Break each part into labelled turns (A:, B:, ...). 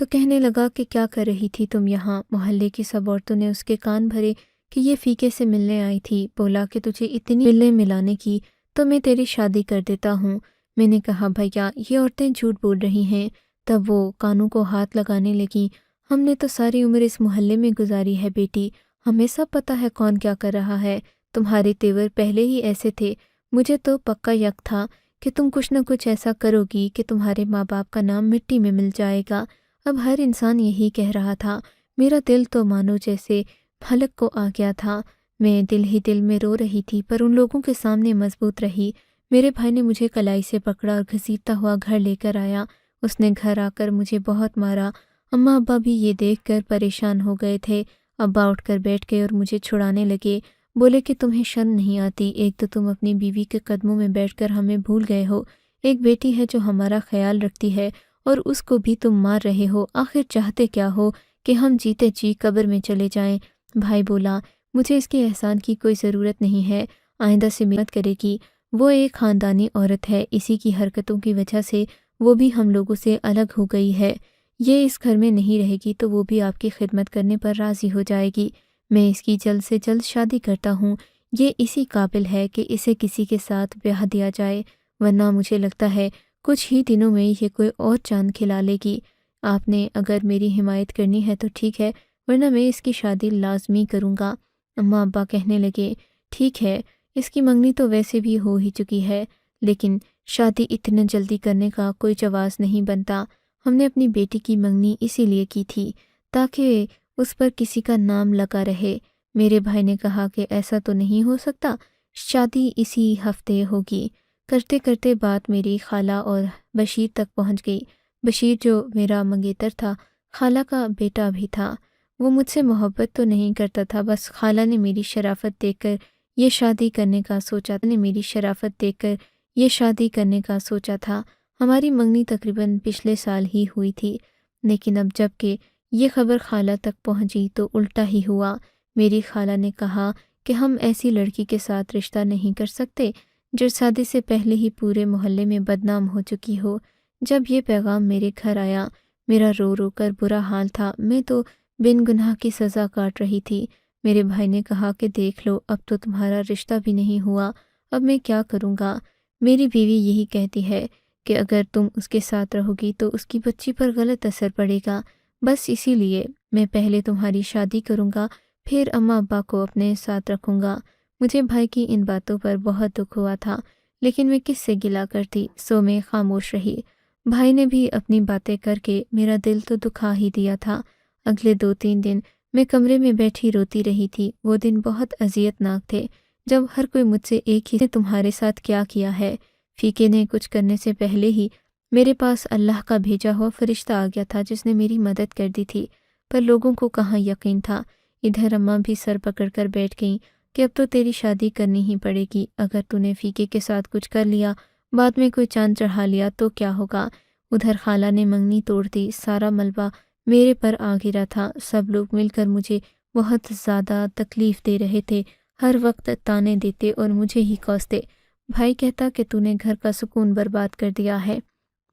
A: تو کہنے لگا کہ کیا کر رہی تھی تم یہاں؟ محلے کی سب عورتوں نے اس کے کان بھرے کہ یہ فیقے سے ملنے آئی تھی، بولا کہ تجھے اتنی ملنے ملانے کی تو میں تیری شادی کر دیتا ہوں۔ میں نے کہا بھیا یہ عورتیں جھوٹ بول رہی ہیں۔ تب وہ کانوں کو ہاتھ لگانے لگیں، ہم نے تو ساری عمر اس محلے میں گزاری ہے بیٹی، ہمیں سب پتہ ہے کون کیا کر رہا ہے، تمہارے تیور پہلے ہی ایسے تھے، مجھے تو پکا یک تھا کہ تم کچھ نہ کچھ ایسا کرو گی کہ تمہارے ماں باپ کا نام مٹی میں مل جائے گا۔ اب ہر انسان یہی کہہ رہا تھا، میرا دل تو مانو جیسے حلق کو آ گیا تھا، میں دل ہی دل میں رو رہی تھی پر ان لوگوں کے سامنے مضبوط رہی۔ میرے بھائی نے مجھے کلائی سے پکڑا اور گھسیٹتا ہوا گھر لے کر آیا، اس نے گھر آ کر مجھے بہت مارا۔ اماں ابا بھی یہ دیکھ کر پریشان ہو گئے تھے۔ ابا اٹھ کر بیٹھ گئے اور مجھے چھڑانے لگے، بولے کہ تمہیں شرم نہیں آتی، ایک تو تم اپنی بیوی کے قدموں میں بیٹھ کر ہمیں بھول گئے ہو، ایک بیٹی ہے جو ہمارا خیال رکھتی ہے اور اس کو بھی تم مار رہے ہو، آخر چاہتے کیا ہو کہ ہم جیتے جی قبر میں چلے جائیں؟ بھائی بولا مجھے اس کے احسان کی کوئی ضرورت نہیں ہے، آئندہ سے مت کرے گی، وہ ایک خاندانی عورت ہے، اسی کی حرکتوں کی وجہ سے وہ بھی ہم لوگوں سے الگ ہو گئی ہے، یہ اس گھر میں نہیں رہے گی تو وہ بھی آپ کی خدمت کرنے پر راضی ہو جائے گی، میں اس کی جلد سے جلد شادی کرتا ہوں، یہ اسی قابل ہے کہ اسے کسی کے ساتھ بیاہ دیا جائے، ورنہ مجھے لگتا ہے کچھ ہی دنوں میں یہ کوئی اور چاند کھلا لے گی۔ آپ نے اگر میری حمایت کرنی ہے تو ٹھیک ہے، ورنہ میں اس کی شادی لازمی کروں گا۔ اماں ابا کہنے لگے ٹھیک ہے، اس کی منگنی تو ویسے بھی ہو ہی چکی ہے، لیکن شادی اتنے جلدی کرنے کا کوئی جواز نہیں بنتا، ہم نے اپنی بیٹی کی منگنی اسی لیے کی تھی تاکہ اس پر کسی کا نام لگا رہے۔ میرے بھائی نے کہا کہ ایسا تو نہیں ہو سکتا، شادی اسی ہفتے ہوگی۔ کرتے کرتے بات میری خالہ اور بشیر تک پہنچ گئی۔ بشیر جو میرا منگیتر تھا، خالہ کا بیٹا بھی تھا، وہ مجھ سے محبت تو نہیں کرتا تھا، بس خالہ نے میری شرافت دیکھ کر یہ شادی کرنے کا سوچا تھا۔ ہماری منگنی تقریباً پچھلے سال ہی ہوئی تھی، لیکن اب جب کہ یہ خبر خالہ تک پہنچی تو الٹا ہی ہوا۔ میری خالہ نے کہا کہ ہم ایسی لڑکی کے ساتھ رشتہ نہیں کر سکتے جو شادی سے پہلے ہی پورے محلے میں بدنام ہو چکی ہو۔ جب یہ پیغام میرے گھر آیا، میرا رو رو کر برا حال تھا، میں تو بن گناہ کی سزا کاٹ رہی تھی۔ میرے بھائی نے کہا کہ دیکھ لو، اب تو تمہارا رشتہ بھی نہیں ہوا، اب میں کیا کروں گا؟ میری بیوی یہی کہتی ہے کہ اگر تم اس کے ساتھ رہو گی تو اس کی بچی پر غلط اثر پڑے گا، بس اسی لیے میں پہلے تمہاری شادی کروں گا، پھر اماں ابا کو اپنے ساتھ رکھوں گا۔ مجھے بھائی کی ان باتوں پر بہت دکھ ہوا تھا، لیکن میں کس سے گلہ کرتی، سو میں خاموش رہی۔ بھائی نے بھی اپنی باتیں کر کے میرا دل تو دکھا ہی دیا تھا۔ اگلے 2-3 دن میں کمرے میں بیٹھی روتی رہی تھی۔ وہ دن بہت اذیت ناک تھے جب ہر کوئی مجھ سے ایک ہی نے تمہارے ساتھ کیا کیا ہے۔ فیقے نے کچھ کرنے سے پہلے ہی میرے پاس اللہ کا بھیجا ہوا فرشتہ آ گیا تھا جس نے میری مدد کر دی تھی، پر لوگوں کو کہاں یقین تھا۔ ادھر اماں بھی سر پکڑ کر بیٹھ گئیں کہ اب تو تیری شادی کرنی ہی پڑے گی، اگر تو نے فیقے کے ساتھ کچھ کر لیا، بعد میں کوئی چاند چڑھا لیا تو کیا ہوگا۔ ادھر خالہ نے منگنی توڑ دی، سارا ملبہ میرے پر آ گرا تھا، سب لوگ مل کر مجھے بہت زیادہ تکلیف دے رہے تھے، ہر وقت تانے دیتے اور مجھے ہی کوستے۔ بھائی کہتا کہ تو نے گھر کا سکون برباد کر دیا ہے۔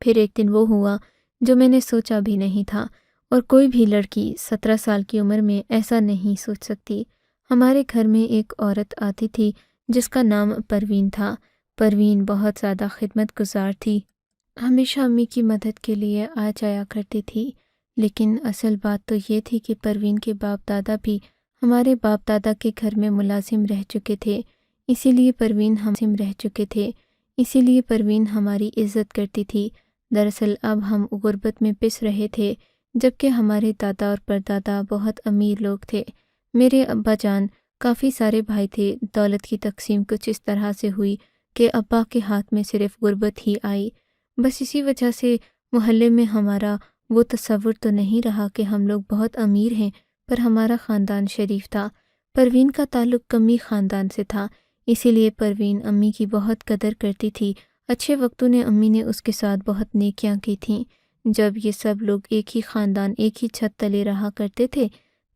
A: پھر ایک دن وہ ہوا جو میں نے سوچا بھی نہیں تھا، اور کوئی بھی لڑکی 17 سال کی عمر میں ایسا نہیں سوچ سکتی۔ ہمارے گھر میں ایک عورت آتی تھی جس کا نام پروین تھا۔ پروین بہت زیادہ خدمت گزار تھی، ہمیشہ امی کی مدد کے لیے آ جایا کرتی تھی، لیکن اصل بات تو یہ تھی کہ پروین کے باپ دادا بھی ہمارے باپ دادا کے گھر میں ملازم رہ چکے تھے، اسی لیے پروین ہماری عزت کرتی تھی۔ دراصل اب ہم غربت میں پس رہے تھے، جبکہ ہمارے دادا اور پردادا بہت امیر لوگ تھے۔ میرے ابا جان کافی سارے بھائی تھے، دولت کی تقسیم کچھ اس طرح سے ہوئی کہ ابا کے ہاتھ میں صرف غربت ہی آئی۔ بس اسی وجہ سے محلے میں ہمارا وہ تصور تو نہیں رہا کہ ہم لوگ بہت امیر ہیں، پر ہمارا خاندان شریف تھا۔ پروین کا تعلق کمی خاندان سے تھا، اسی لیے پروین امی کی بہت قدر کرتی تھی۔ اچھے وقتوں نے امی نے اس کے ساتھ بہت نیکیاں کی تھیں۔ جب یہ سب لوگ ایک ہی خاندان ایک ہی چھت تلے رہا کرتے تھے،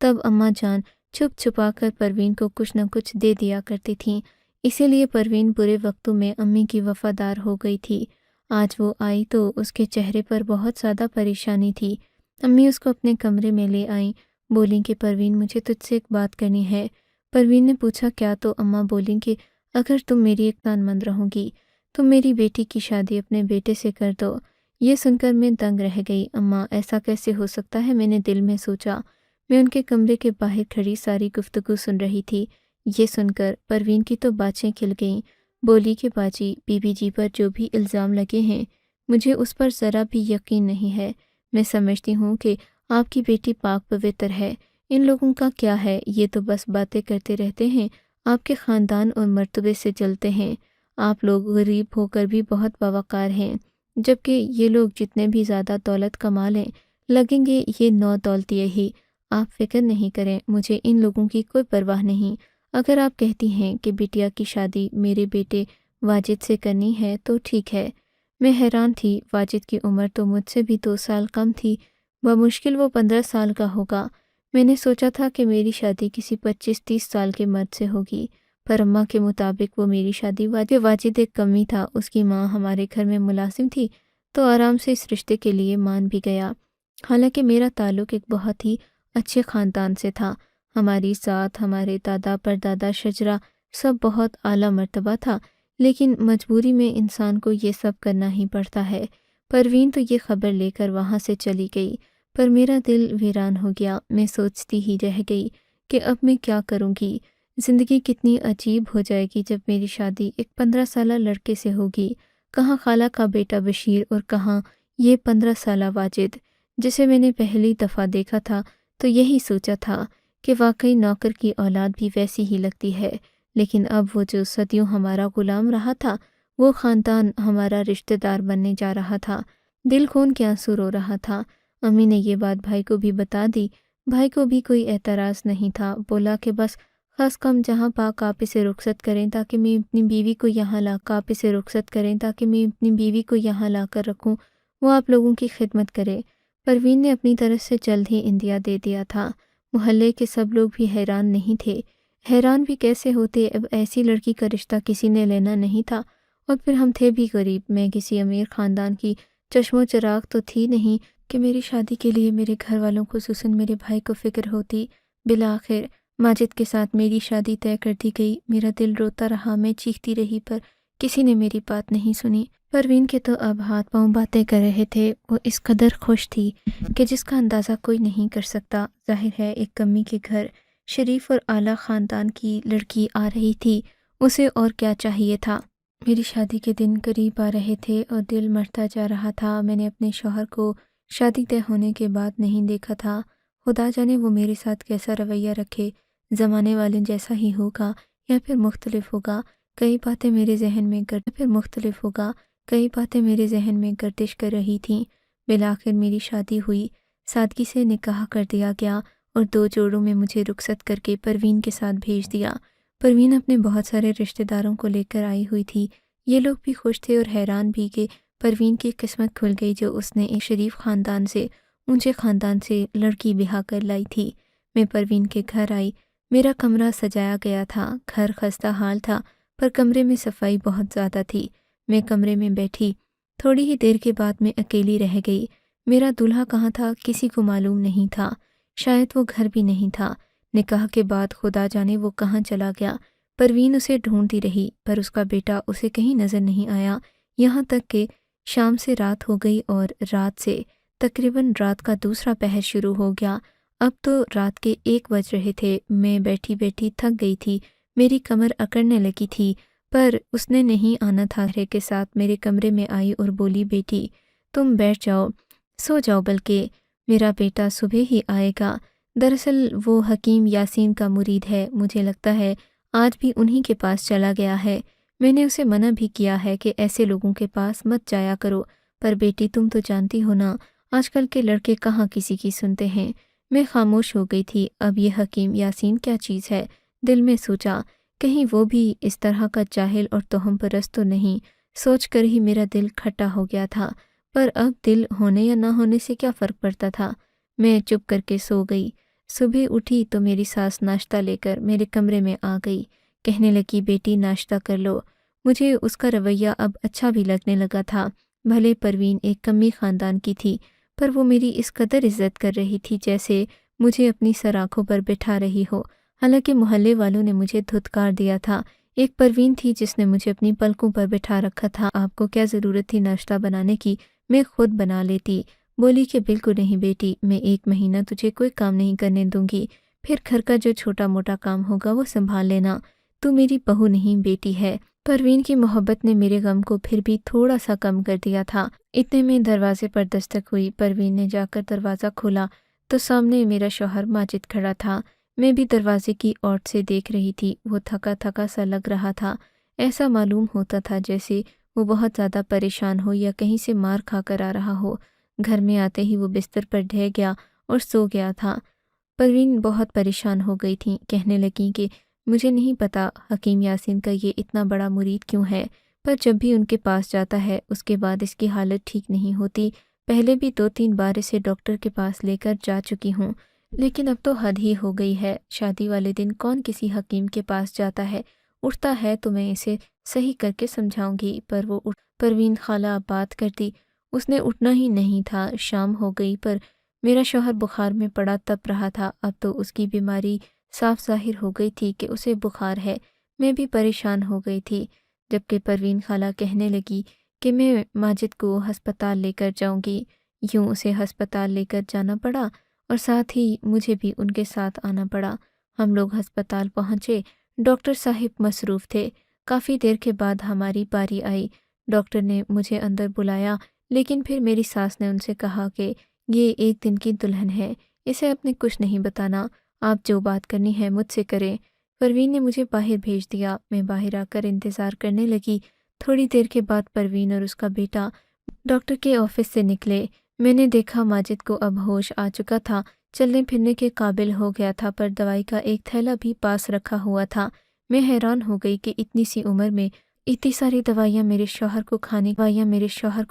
A: تب اماں جان چھپ چھپا کر پروین کو کچھ نہ کچھ دے دیا کرتی تھیں، اسی لیے پروین برے وقتوں میں امی کی وفادار ہو گئی تھی۔ آج وہ آئی تو اس کے چہرے پر بہت زیادہ پریشانی تھی۔ امی اس کو اپنے کمرے میں لے آئیں، بولیں کہ پروین مجھے تجھ سے ایک بات کرنی ہے۔ پروین نے پوچھا کیا؟ تو اماں بولیں کہ اگر تم میری اطمینان مند رہو گی تو میری بیٹی کی شادی اپنے بیٹے سے کر دو۔ یہ سن کر میں دنگ رہ گئی۔ اماں ایسا کیسے ہو سکتا ہے؟ میں نے دل میں سوچا۔ میں ان کے کمرے کے باہر کھڑی ساری گفتگو سن رہی تھی۔ یہ سن کر پروین کی تو باچیں کھل گئیں۔ بولی کہ باجی، بی بی جی پر جو بھی الزام لگے ہیں مجھے اس پر ذرا بھی یقین نہیں ہے۔ میں سمجھتی ہوں کہ آپ کی بیٹی پاک پوتر ہے۔ ان لوگوں کا کیا ہے؟ یہ تو بس باتیں کرتے رہتے ہیں، آپ کے خاندان اور مرتبے سے جلتے ہیں۔ آپ لوگ غریب ہو کر بھی بہت باوقار ہیں، جبکہ یہ لوگ جتنے بھی زیادہ دولت کما لیں لگیں گے یہ نو دولتیے ہی۔ آپ فکر نہیں کریں، مجھے ان لوگوں کی کوئی پرواہ نہیں۔ اگر آپ کہتی ہیں کہ بٹیا کی شادی میرے بیٹے واجد سے کرنی ہے تو ٹھیک ہے۔ میں حیران تھی، واجد کی عمر تو مجھ سے بھی 2 سال کم تھی، بمشکل وہ 15 سال کا ہوگا۔ میں نے سوچا تھا کہ میری شادی کسی 25-30 سال کے مرد سے ہوگی، پر اماں کے مطابق وہ میری شادی واجد ایک کمی تھا، اس کی ماں ہمارے گھر میں ملازم تھی تو آرام سے اس رشتے کے لیے مان بھی گیا۔ حالانکہ میرا تعلق ایک بہت ہی اچھے خاندان سے تھا، ہماری ساتھ ہمارے دادا پردادا شجرہ سب بہت اعلیٰ مرتبہ تھا، لیکن مجبوری میں انسان کو یہ سب کرنا ہی پڑتا ہے۔ پروین تو یہ خبر لے کر وہاں سے چلی گئی، پر میرا دل ویران ہو گیا۔ میں سوچتی ہی رہ گئی کہ اب میں کیا کروں گی۔ زندگی کتنی عجیب ہو جائے گی جب میری شادی ایک 15 سالہ لڑکے سے ہوگی۔ کہاں خالہ کا بیٹا بشیر اور کہاں یہ 15 سالہ واجد، جسے میں نے پہلی دفعہ دیکھا تھا تو یہی سوچا تھا کہ واقعی نوکر کی اولاد بھی ویسی ہی لگتی ہے، لیکن اب وہ جو صدیوں ہمارا غلام رہا تھا وہ خاندان ہمارا رشتہ دار بننے جا رہا تھا۔ دل خون کے آنسو رو رہا تھا۔ امی نے یہ بات بھائی کو بھی بتا دی۔ بھائی کو بھی کوئی اعتراض نہیں تھا، بولا کہ بس خاص کم جہاں پاک آپ اسے رخصت کریں تاکہ میں اپنی بیوی کو یہاں لا کر رکھوں، وہ آپ لوگوں کی خدمت کرے۔ پروین نے اپنی طرف سے جلد ہی اندیا دے دیا تھا۔ محلے کے سب لوگ بھی حیران نہیں تھے۔ حیران بھی کیسے ہوتے، اب ایسی لڑکی کا رشتہ کسی نے لینا نہیں تھا، اور پھر ہم تھے بھی غریب۔ میں کسی امیر خاندان کی چشم و چراغ تو تھی نہیں کہ میری شادی کے لیے میرے گھر والوں خصوصاً میرے بھائی کو فکر ہوتی۔ بالآخر ماجد کے ساتھ میری شادی طے کر دی گئی۔ میرا دل روتا رہا، میں چیختی رہی، پر کسی نے میری بات نہیں سنی۔ پروین کے تو اب ہاتھ پاؤں باتیں کر رہے تھے۔ وہ اس قدر خوش تھی کہ جس کا اندازہ کوئی نہیں کر سکتا۔ ظاہر ہے ایک کمی کے گھر شریف اور اعلیٰ خاندان کی لڑکی آ رہی تھی، اسے اور کیا چاہیے تھا۔ میری شادی کے دن قریب آ رہے تھے اور دل مرتا جا رہا تھا۔ میں نے اپنے شوہر کو شادی طے ہونے کے بعد نہیں دیکھا تھا۔ خدا جانے وہ میرے ساتھ کیسا رویہ رکھے، زمانے والے جیسا ہی ہوگا یا پھر مختلف ہوگا۔ کئی باتیں میرے ذہن میں گردش کر رہی تھیں۔ بالآخر میری شادی ہوئی، سادگی سے نکاح کر دیا گیا اور 2 جوڑوں میں مجھے رخصت کر کے پروین کے ساتھ بھیج دیا۔ پروین اپنے بہت سارے رشتہ داروں کو لے کر آئی ہوئی تھی۔ یہ لوگ بھی خوش تھے اور حیران بھی کہ پروین کی قسمت کھل گئی جو اس نے ایک شریف خاندان سے، اونچے خاندان سے لڑکی بیاہ کر لائی تھی۔ میں پروین کے گھر آئی۔ میرا کمرہ سجایا گیا تھا، گھر خستہ حال تھا، پر کمرے میں صفائی بہت زیادہ تھی۔ میں کمرے میں بیٹھی، تھوڑی ہی دیر کے بعد میں اکیلی رہ گئی۔ میرا دولہا کہاں تھا کسی کو معلوم نہیں تھا، شاید وہ گھر بھی نہیں تھا۔ نکاح کے بعد خدا جانے وہ کہاں چلا گیا۔ پروین اسے ڈھونڈتی رہی، پر اس کا بیٹا اسے کہیں نظر نہیں آیا، یہاں تک کہ شام سے رات ہو گئی اور رات سے تقریباً رات کا دوسرا پہر شروع ہو گیا۔ اب تو رات کے 1 بج رہے تھے۔ میں بیٹھی بیٹھی تھک گئی تھی، میری کمر اکڑنے لگی تھی، پر اس نے نہیں آنا تھا کے ساتھ میرے کمرے میں آئی اور بولی بیٹی تم بیٹھ جاؤ، سو جاؤ، بلکہ میرا بیٹا صبح ہی آئے گا۔ دراصل وہ حکیم یاسین کا مرید ہے، مجھے لگتا ہے آج بھی انہی کے پاس چلا گیا ہے۔ میں نے اسے منع بھی کیا ہے کہ ایسے لوگوں کے پاس مت جایا کرو، پر بیٹی تم تو جانتی ہو نا، آج کل کے لڑکے کہاں کسی کی سنتے ہیں۔ میں خاموش ہو گئی تھی۔ اب یہ حکیم یاسین کیا چیز ہے؟ دل میں سوچا، کہیں وہ بھی اس طرح کا جاہل اور توہم پرست تو نہیں۔ سوچ کر ہی میرا دل کھٹا ہو گیا تھا، پر اب دل ہونے یا نہ ہونے سے کیا فرق پڑتا تھا۔ میں چپ کر کے سو گئی۔ صبح اٹھی تو میری ساس ناشتہ لے کر میرے کمرے میں آ گئی، کہنے لگی بیٹی ناشتہ کر لو۔ مجھے اس کا رویہ اب اچھا بھی لگنے لگا تھا۔ بھلے پروین ایک کمی خاندان کی تھی، پر وہ میری اس قدر عزت کر رہی تھی جیسے مجھے اپنی سر آنکھوں پر بٹھا رہی ہو۔ حالانکہ محلے والوں نے مجھے دھتکار دیا تھا۔ ایک پروین تھی جس نے مجھے اپنی پلکوں پر بٹھا رکھا تھا۔ آپ کو کیا ضرورت تھی ناشتہ بنانے کی، میں خود بنا لیتی۔ بولی کہ بالکل نہیں بیٹی، میں 1 مہینہ تجھے کوئی کام نہیں کرنے دوں گی، پھر گھر کا جو چھوٹا موٹا کام ہوگا وہ سنبھال لینا، تو میری بہو نہیں بیٹی ہے۔ پروین کی محبت نے میرے غم کو پھر بھی تھوڑا سا کم کر دیا تھا۔ اتنے میں دروازے پر دستک ہوئی۔ پروین نے جا کر دروازہ کھولا تو سامنے میرا شوہر ماجد کھڑا تھا۔ میں بھی دروازے کی اوٹ سے دیکھ رہی تھی۔ وہ تھکا تھکا سا لگ رہا تھا۔ ایسا معلوم ہوتا تھا جیسے وہ بہت زیادہ پریشان ہو یا کہیں سے مار کھا کر آ رہا ہو۔ گھر میں آتے ہی وہ بستر پر ڈھہ گیا اور سو گیا تھا۔ پروین بہت پریشان ہو گئی تھیں، کہنے لگیں کہ مجھے نہیں پتا حکیم یاسین کا یہ اتنا بڑا مرید کیوں ہے، پر جب بھی ان کے پاس جاتا ہے اس کے بعد اس کی حالت ٹھیک نہیں ہوتی۔ پہلے بھی 2-3 بار اسے ڈاکٹر کے پاس لے کر جا چکی ہوں، لیکن اب تو حد ہی ہو گئی ہے۔ شادی والے دن کون کسی حکیم کے پاس جاتا ہے؟ اٹھتا ہے تو میں اسے صحیح کر کے سمجھاؤں گی، پر وہ پروین خالہ اب بات کرتی، اس نے اٹھنا ہی نہیں تھا۔ شام ہو گئی پر میرا شوہر بخار میں پڑا تپ رہا تھا۔ اب تو اس کی بیماری صاف ظاہر ہو گئی تھی کہ اسے بخار ہے۔ میں بھی پریشان ہو گئی تھی، جبکہ پروین خالہ کہنے لگی کہ میں ماجد کو ہسپتال لے کر جاؤں گی۔ یوں اسے ہسپتال لے کر جانا پڑا اور ساتھ ہی مجھے بھی ان کے ساتھ آنا پڑا۔ ہم لوگ ہسپتال پہنچے۔ ڈاکٹر صاحب مصروف تھے۔ کافی دیر کے بعد ہماری باری آئی۔ ڈاکٹر نے مجھے اندر بلایا، لیکن پھر میری ساس نے ان سے کہا کہ یہ 1 دن کی دلہن ہے، اسے اپنے کچھ نہیں بتانا، آپ جو بات کرنی ہے مجھ سے کریں۔ پروین نے مجھے باہر بھیج دیا۔ میں باہر آ کر انتظار کرنے لگی۔ تھوڑی دیر کے بعد پروین اور اس کا بیٹا ڈاکٹر کے آفس سے نکلے۔ میں نے دیکھا ماجد کو اب ہوش آ چکا تھا، چلنے پھرنے کے قابل ہو گیا تھا، پر دوائی کا ایک تھیلا بھی پاس رکھا ہوا تھا۔ میں حیران ہو گئی کہ اتنی سی عمر میں اتنی ساری دوائیاں میرے شوہر کو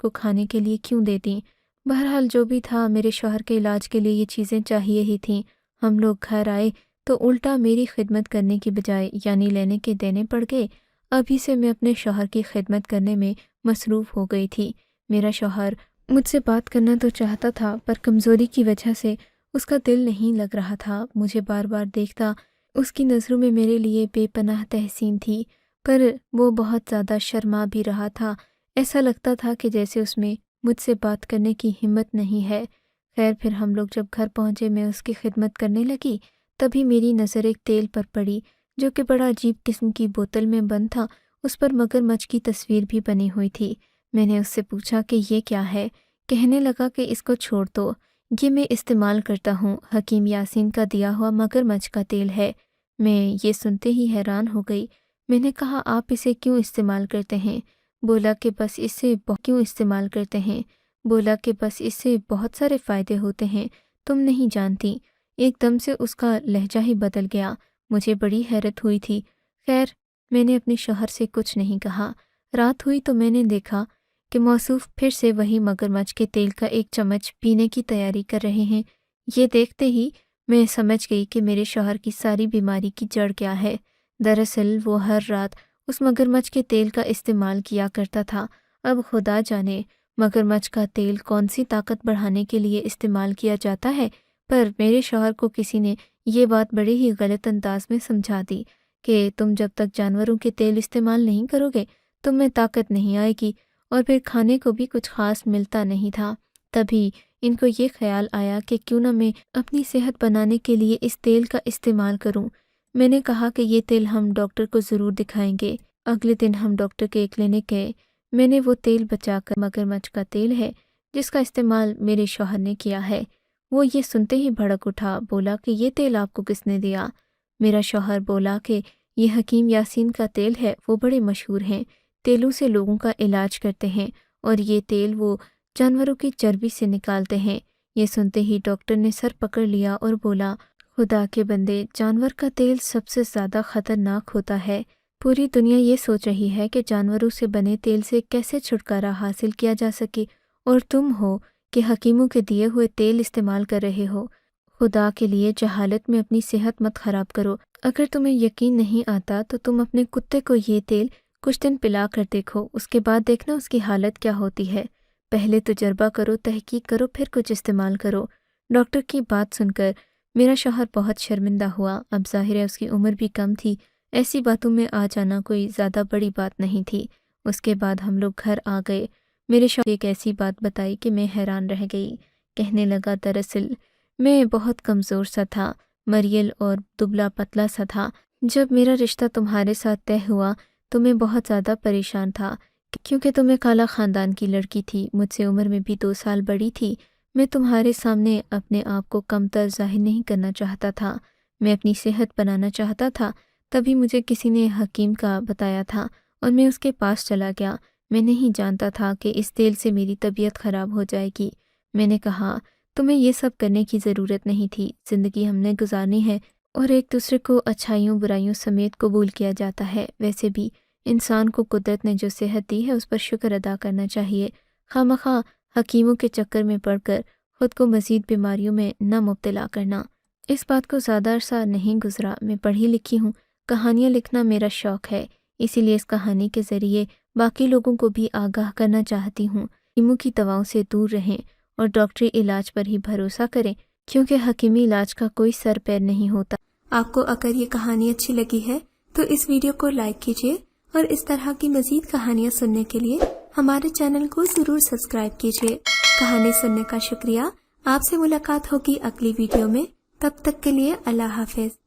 A: کھانے کے لیے کیوں دے دیں۔ بہرحال جو بھی تھا، میرے شوہر کے علاج کے لیے یہ چیزیں چاہیے ہی تھیں۔ ہم لوگ گھر آئے تو الٹا میری خدمت کرنے کی بجائے یعنی لینے کے دینے پڑ گئے۔ ابھی سے میں اپنے شوہر کی خدمت کرنے میں مصروف ہو گئی تھی۔ میرا شوہر مجھ سے بات کرنا تو چاہتا تھا، پر کمزوری کی وجہ سے اس کا دل نہیں لگ رہا تھا۔ مجھے بار بار دیکھتا، اس کی نظروں میں میرے لیے بے پناہ تحسین تھی، پر وہ بہت زیادہ شرما بھی رہا تھا۔ ایسا لگتا تھا کہ جیسے اس میں مجھ سے بات کرنے کی ہمت نہیں ہے۔ خیر پھر ہم لوگ جب گھر پہنچے، میں اس کی خدمت کرنے لگی، تبھی میری نظر ایک تیل پر پڑی جو کہ بڑا عجیب قسم کی بوتل میں بند تھا۔ اس پر مگرمچھ کی تصویر بھی بنی ہوئی تھی۔ میں نے اس سے پوچھا کہ یہ کیا ہے؟ کہنے لگا کہ اس کو چھوڑ دو، یہ میں استعمال کرتا ہوں، حکیم یاسین کا دیا ہوا مگرمچھ کا تیل ہے۔ میں یہ سنتے ہی حیران ہو گئی۔ میں نے کہا آپ اسے کیوں استعمال کرتے ہیں؟ بولا کہ بس اس سے بہت سارے فائدے ہوتے ہیں، تم نہیں جانتی۔ ایک دم سے اس کا لہجہ ہی بدل گیا۔ مجھے بڑی حیرت ہوئی تھی۔ خیر میں نے اپنے شوہر سے کچھ نہیں کہا۔ رات ہوئی تو میں نے دیکھا کہ موصوف پھر سے وہی مگرمچھ کے تیل کا 1 چمچ پینے کی تیاری کر رہے ہیں۔ یہ دیکھتے ہی میں سمجھ گئی کہ میرے شوہر کی ساری بیماری کی جڑ کیا ہے۔ دراصل وہ ہر رات اس مگرمچھ کے تیل کا استعمال کیا کرتا تھا۔ اب خدا جانے مگرمچھ کا تیل کون سی طاقت بڑھانے کے لیے استعمال کیا جاتا ہے، پر میرے شوہر کو کسی نے یہ بات بڑے ہی غلط انداز میں سمجھا دی کہ تم جب تک جانوروں کے تیل استعمال نہیں کرو گے تم میں طاقت نہیں آئے گی، اور پھر کھانے کو بھی کچھ خاص ملتا نہیں تھا۔ تبھی ان کو یہ خیال آیا کہ کیوں نہ میں اپنی صحت بنانے کے لیے اس تیل کا استعمال کروں۔ میں نے کہا کہ یہ تیل ہم ڈاکٹر کو ضرور دکھائیں گے۔ اگلے دن ہم ڈاکٹر کے کلینک گئے۔ میں نے وہ تیل بچا کر مگرمچھ کا تیل ہے جس کا استعمال میرے شوہر نے کیا ہے۔ وہ یہ سنتے ہی بھڑک اٹھا، بولا کہ یہ تیل آپ کو کس نے دیا؟ میرا شوہر بولا کہ یہ حکیم یاسین کا تیل ہے، وہ بڑے مشہور ہیں، تیلوں سے لوگوں کا علاج کرتے ہیں، اور یہ تیل وہ جانوروں کی چربی سے نکالتے ہیں۔ یہ سنتے ہی ڈاکٹر نے سر پکڑ لیا اور بولا، خدا کے بندے، جانور کا تیل سب سے زیادہ خطرناک ہوتا ہے۔ پوری دنیا یہ سوچ رہی ہے کہ جانوروں سے بنے تیل سے کیسے چھٹکارا حاصل کیا جا سکے، اور تم ہو کہ حکیموں کے دیے ہوئے تیل استعمال کر رہے ہو۔ خدا کے لیے جہالت میں اپنی صحت مت خراب کرو۔ اگر تمہیں یقین نہیں آتا تو تم اپنے کتے کو یہ تیل کچھ دن پلا کر دیکھو، اس کے بعد دیکھنا اس کی حالت کیا ہوتی ہے۔ پہلے تجربہ کرو، تحقیق کرو، پھر کچھ استعمال کرو۔ ڈاکٹر کی بات سن کر میرا شوہر بہت شرمندہ ہوا۔ اب ظاہر ہے اس کی عمر بھی کم تھی، ایسی باتوں میں آ جانا کوئی زیادہ بڑی بات نہیں تھی۔ اس کے بعد ہم لوگ گھر آ گئے۔ میرے شوہر ایک ایسی بات بتائی کہ میں حیران رہ گئی۔ کہنے لگا دراصل میں بہت کمزور سا تھا، مریل اور دبلا پتلا سا تھا۔ جب میرا رشتہ تمہارے ساتھ طے ہوا تو میں بہت زیادہ پریشان تھا، کیونکہ تم ایک اعلیٰ خاندان کی لڑکی تھی، مجھ سے عمر میں بھی 2 سال بڑی تھی۔ میں تمہارے سامنے اپنے آپ کو کمتر ظاہر نہیں کرنا چاہتا تھا، میں اپنی صحت بنانا چاہتا تھا۔ تبھی مجھے کسی نے حکیم کا بتایا تھا اور میں اس کے پاس چلا گیا۔ میں نہیں جانتا تھا کہ اس تیل سے میری طبیعت خراب ہو جائے گی۔ میں نے کہا تمہیں یہ سب کرنے کی ضرورت نہیں تھی، زندگی ہم نے گزارنی ہے اور ایک دوسرے کو اچھائیوں برائیوں سمیت قبول کیا جاتا ہے۔ ویسے بھی انسان کو قدرت نے جو صحت دی ہے اس پر شکر ادا کرنا چاہیے۔ خواہ حکیموں کے چکر میں پڑ کر خود کو مزید بیماریوں میں نہ مبتلا کرنا۔ اس بات کو زیادہ عرصہ نہیں گزرا، میں پڑھی لکھی ہوں، کہانیاں لکھنا میرا شوق ہے، اسی لیے اس کہانی کے ذریعے باقی لوگوں کو بھی آگاہ کرنا چاہتی ہوں۔ حکیموں کی دواؤں سے دور رہیں اور ڈاکٹری علاج پر ہی بھروسہ کریں، کیونکہ حکیمی علاج کا کوئی سر پیر نہیں ہوتا۔ آپ کو اگر یہ کہانی اچھی لگی ہے تو اس ویڈیو کو لائک کیجیے اور اس طرح کی مزید کہانیاں سننے کے لیے ہمارے چینل کو ضرور سبسکرائب کیجیے۔ کہانی سننے کا شکریہ۔ آپ سے ملاقات ہوگی اگلی ویڈیو میں، تب تک کے لیے اللہ حافظ۔